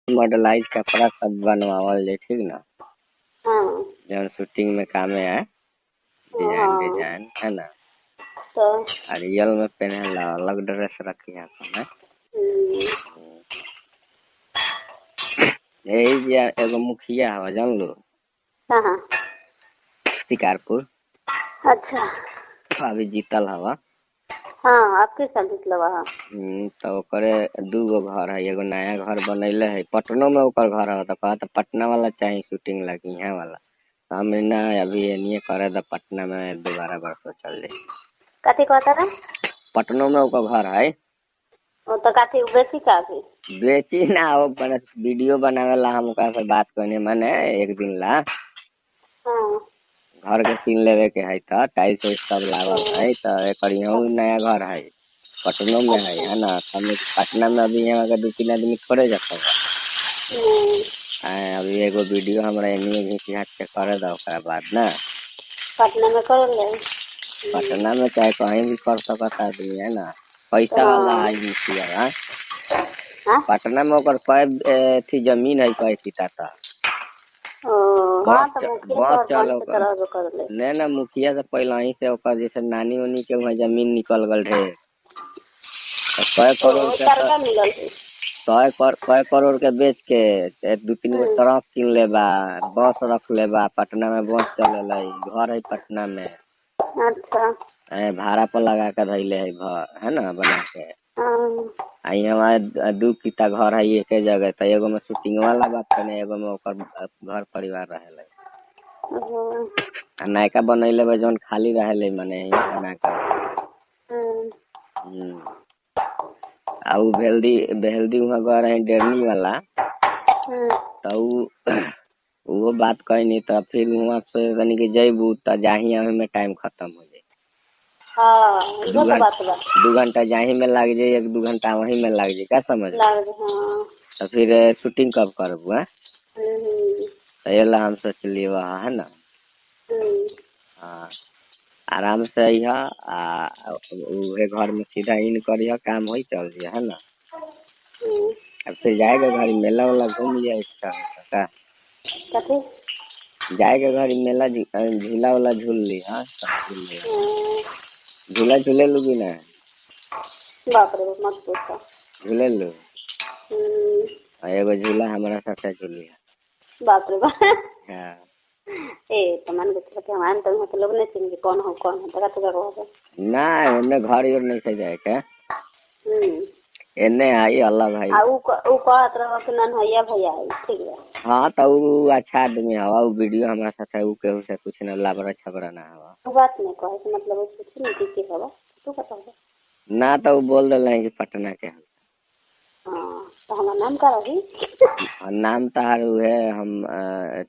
मॉडलाइज कपड़ा सब बनवावल जाए, ठीक ना। हाँ जौन शूटिंग में कामे है, डिजाइन है ना। तो रियल में पहने अलग ड्रेस रखी है अपन है। यही जे एगो मुखिया है जान लो, हाँ शिकारपुर, अच्छा अभी जीतल हवा। हाँ आपके साथ जितलवा हाँ तो ओकरे 2 गो घर है, एगो नया घर बनैले है पटनो में, ओकर घर है। तो कहता पटना वाला चाहिए शूटिंग लगी यहाँ वाला। तो हम ना अभी एनिए करे तो पटना में दोबारा बरसों चल जाए। कथी कहता था? पटनो में ओकर घर है। वो तो काफी बेची काफी बेची ना, वो वीडियो बनावेला हम ओकरा से बात करने मने एक दिन ला। हाँ घर के सीन लेवे के है, तो टाइल्स वाइल्स सब लागल है। तो एक नया घर है पटनो में है ना। हम पटना में अभी यहाँ के 2-3 आदमी थोड़े जाता है। अभी एगो वीडियो हमरा एनिए घींच घाच के करे दो, ओकरा बाद ना पटना में कर ले। पटना में चाहे कहीं भी कर सकता आदमी है ना, पैसा वाला है मुखिया। पटना में ओकर थी जमीन है, कई सीता था। बस चलो नहीं ना, मुखिया से पहले ही से ओकर जैसे नानी उनी के वहाँ जमीन निकल गल ढेर। 100 करोड़ के बेच के 2-3 गो ट्रक किन लेबा, बस रख लेबा, पटना में बस चले, घर है पटना में। अच्छा भाड़ा पर लगा के धैले है घर है ना बना के। हमारे 2 किता घर है एक जगह। तो एगो में शूटिंग वाला बात करने, एगो में ओकर घर परिवार रहे। नायका बनैले बा जौन खाली रहे मने ही बना के। बेहल्दी वहाँ गए रहे डेरनी वाला। तो वो बात कही नहीं। तो फिर वहाँ से तनी के जैबू तो जाही आवे में टाइम खत्म हो जाए। 2 घंटा जाही में लग जाए, 1-2 घंटा वहीं में लग जाए, क्या समझ। तो फिर शूटिंग कब करबू है? तो ये ला हम सोचलिए वहाँ है ना। हाँ आराम से उहे घर में सीधा इन करिए, काम हो चल दिया है ना। अब फिर जाएगा घर मेला वाला घूम जाए का जाएगा घर मेला झूला वाला झूल ली। हाँ झूला झूले लूगी ना। बाप रे मत पूछो। झूले लो। एगो झूला हमारा साथ झूली। बाप रे बाप। हाँ तो मन के हमारे तो लोग नहीं चिन्ह कौन हो तका तो ना एने घर और नहीं से जाए के। एने आई अलग है। ऊ कहत रहो कि नन्हैया भैया है, ठीक है। हाँ तो ऊ अच्छा आदमी हवा। ऊ वीडियो हमारा साथ है, ऊ केहू से कुछ न लाबरा छबरा ना हवा। वो बात नहीं कहे मतलब कुछ नहीं की हवा तू पता है ना। तो ऊ बोल रहे कि पटना के हम। तो हमारा नाम का रही। नाम तार है हम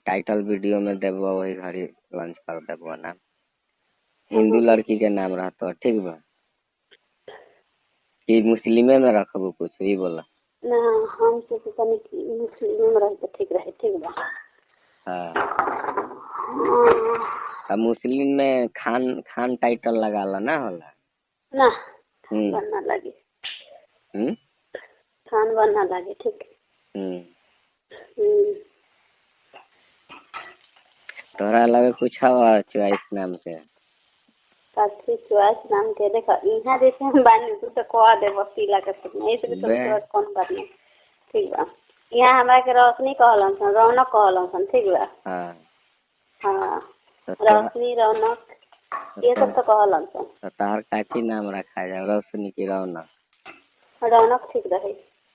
टाइटल वीडियो में देबो, वही घड़ी लॉन्च कर देबो नाम। हिंदू लड़की के नाम रहता, ठीक बा कि मुस्लिमे में रखबो कुछ ही बोला ना। हम से तनी मुस्लिम में रहे तो ठीक रहे, ठीक बा। हाँ मुस्लिम में खान टाइटल लगा ला ना होला ना। बनना लगे खान बनना लगे, ठीक। तोरा लगे कुछ हवा चॉइस नाम से? काफी चॉइस नाम के देखा यहाँ जैसे हम बानी तू तो कह दे पीला के नहीं तो चॉइस कौन बात नहीं, ठीक बा। यहाँ हमरा के रोशनी कहलन सन, रौनक कहलन सन, ठीक बा। हाँ रोशनी रौनक ये सब तो कहलन सन। तो तार काची नाम रखा जाए? रोशनी की रौनक? रौनक ठीक रहे।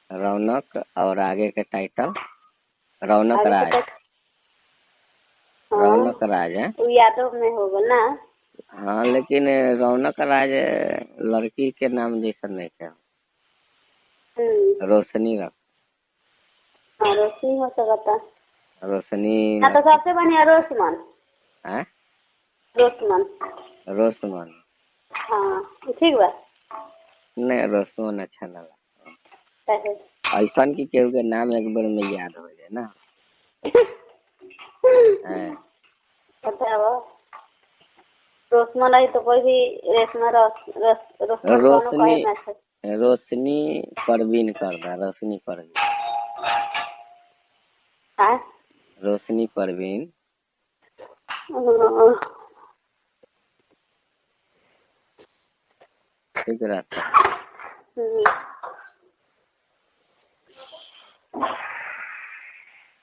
रौनक और आगे के टाइटल रौनक राज। रौनक राज है यादव में होगा ना। हाँ लेकिन रौनक राज लड़की के नाम जैसा नहीं क्या। रोशनी रख। हाँ रोशनी हो सकता। रोशनी ना तो सबसे बढ़िया रोशमन है। रोशमन रोशमन हाँ ठीक बा। नहीं रोशमन अच्छा ना लगा। ऐसा की केहू के नाम एक बार में याद हो जाए ना। बताओ रोशमन आई तो कोई भी रेशमा रोशनी रोशनी परवीन कर दा। रोशनी परवीन रोशनी परवीन। ठीक रहता।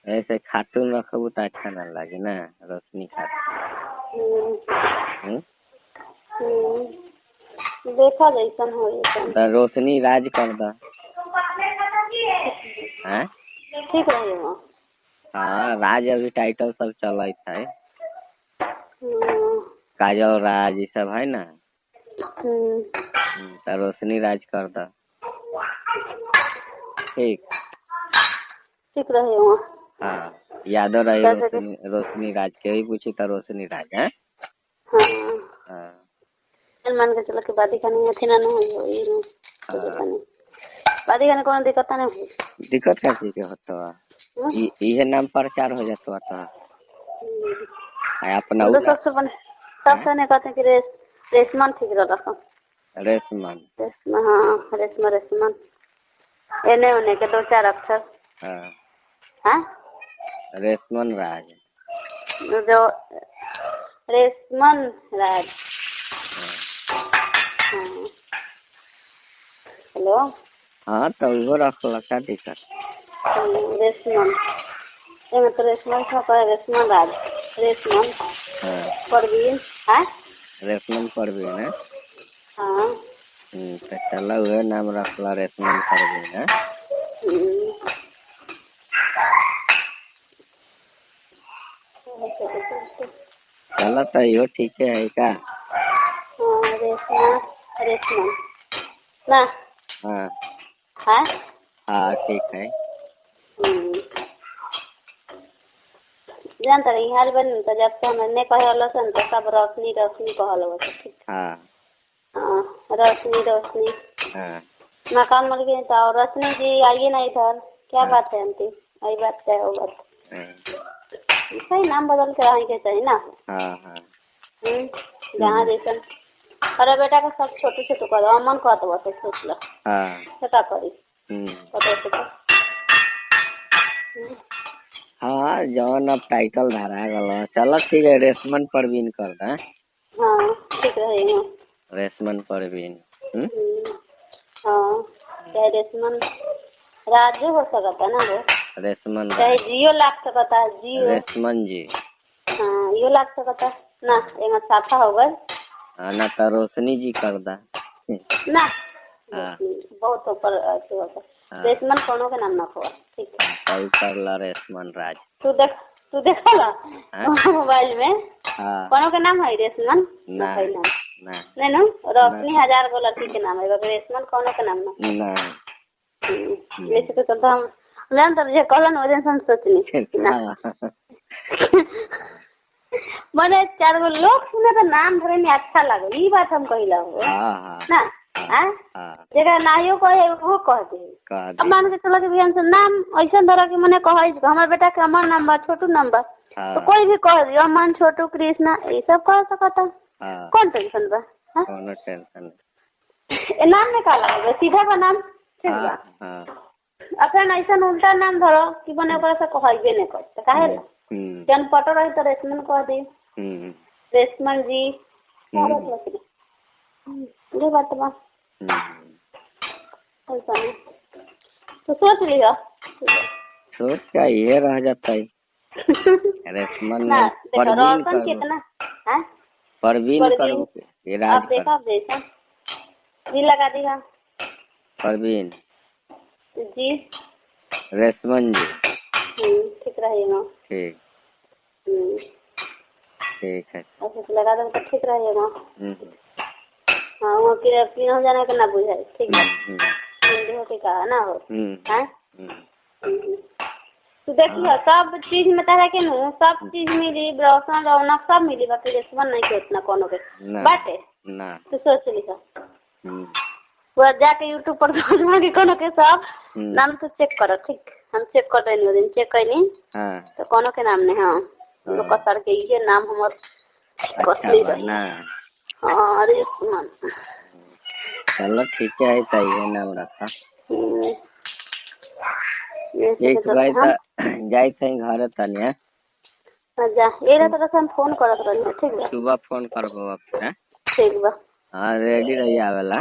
ऐसे खातून रखबू तो अच्छा ना लगे ना, रोशनी खातून। देखा जैसन हो तो रोशनी राज कर दा। ठीक रहेगा। हाँ, राज अभी टाइटल सब चल है। काजल राज ये सब है ना। तो रोशनी राज कर दा। ठीक रहेगा। हाँ, यादव रही रोशनी राज के ही पूछी तो रोशनी राज है। हाँ मान के चलो कि बादी खाने अच्छी ना हो बादी खाने कोनो दिक्कत नहीं हो। दिक्कत क्या चीज के होता ये नाम प्रचार हो जाता तो अपना तो सबसे ने कहते कि रेशमन ठीक रहा। रेशमन। हाँ रेशमन एने उने के 2-4 अक्षर। हाँ रेशमन राज जो रेशमन राज। हेलो। हाँ तो वो रख क्या दिक्कत। रेशमन तो रेशमन रेशमन राज रेशमन परवीन। हाँ रेशमन परवीन है। हाँ तो चलो वो नाम रखला रेशमन परवीन है। चलो तो यो ठीक है का। रेशमन ना। हाँ हाँ हाँ ठीक है। जानता रही हाल बन तो जब से हमने कहल सन तो सब रोशनी रोशनी कहल हो। ठीक। हाँ हाँ रोशनी। हाँ मकान मिल गए तो रोशनी जी आइए ना इधर। क्या बात है आंटी आई बात क्या हो बात। सही नाम बदल के रहेंगे सही ना। हाँ हाँ जहाँ जैसा अरे बेटा का सब छोटे छोटे कर दो अमन कह दो तो सोच लो। हाँ क्या करी हाँ जौन अब टाइटल धरा गल। चलो ठीक है रेशमन परवीन कर दा। हाँ ठीक रहेगा। रेशमन परवीन। हाँ चाहे रेशमन राजू हो सकता ना वो। रेशमन चाहे जियो लाग सकता है जियो। रेशमन जी। हाँ यो लाग सकता ना एमा साफा हो गए। हाँ ना तो रोशनी जी कर दा ना। बहुत ऊपर होता। रेशमन कोनो के नाम ना खोआ। ठीक है सही कर ला रेशमन राज। तू देखा ला मोबाइल में। कोनो के नाम है रेशमन ना कोई नाम नहीं ना। रोशनी 1000 गो लड़की के नाम है रेशमन कोनो के नाम ना। जैसे तो हम जान तब जे कहलन ओ दिन सोचनी ना। मने 4 गो लोग सुने तो नाम धरे में अच्छा लगे ई बात हम कहिला हो ना। हां जेकरा नाइयो कहे वो कह दे। अब मान के चलो कि बिहान से नाम ऐसा धरा कि मने कहै हमर बेटा के अमन नाम बा छोटू नाम बा तो कोई भी कह दे अमन छोटू कृष्णा ये सब कह सकता। कौन टेंशन बा। कौन टेंशन नाम में का लगे सीधा का नाम ठीक बा। अपन ऐसा उल्टा नाम धरो कि बने ओकरा से कहइबे नहीं कर त काहे जन पटो रही तो रेशमन कह दी। रेशमन जी ये बात बा। तो सोच लिया सोच क्या ये रह जाता है। रेशमन रोशन कितना है परवीन कर आप देखा जैसा जी लगा दिया परवीन जी रेशमन जी। ठीक रहेगा। ठीक ठीक है ऐसे लगा दो तो ठीक रहेगा। हाँ वो किन हो जाने का ना बुझाए। ठीक है हिंदी हो के कहा ना हो। हैं तो देखिए सब चीज में तरह के नु सब चीज मिली रोशन रौनक सब मिली बाकी रेशमन नहीं के उतना कोनो के बाटे ना तो सोच लिखा वो जाके यूट्यूब पर खोजना के कोनो के सब नाम तो चेक करो। ठीक हम चेक कर देनी दिन चेक करनी तो कोनो के नाम नहीं। हाँ लोग कसर के ये नाम हमर कसली ना। हाँ रेशमन चलो ठीक है ये नाम रखा। एक भाई तो जाए थे घर तनिया जा एरा तरह से हम फोन करत रहनी ठीक बा सुबह फोन करबो अब हैं ठीक बा हाँ रेडी रही आवेला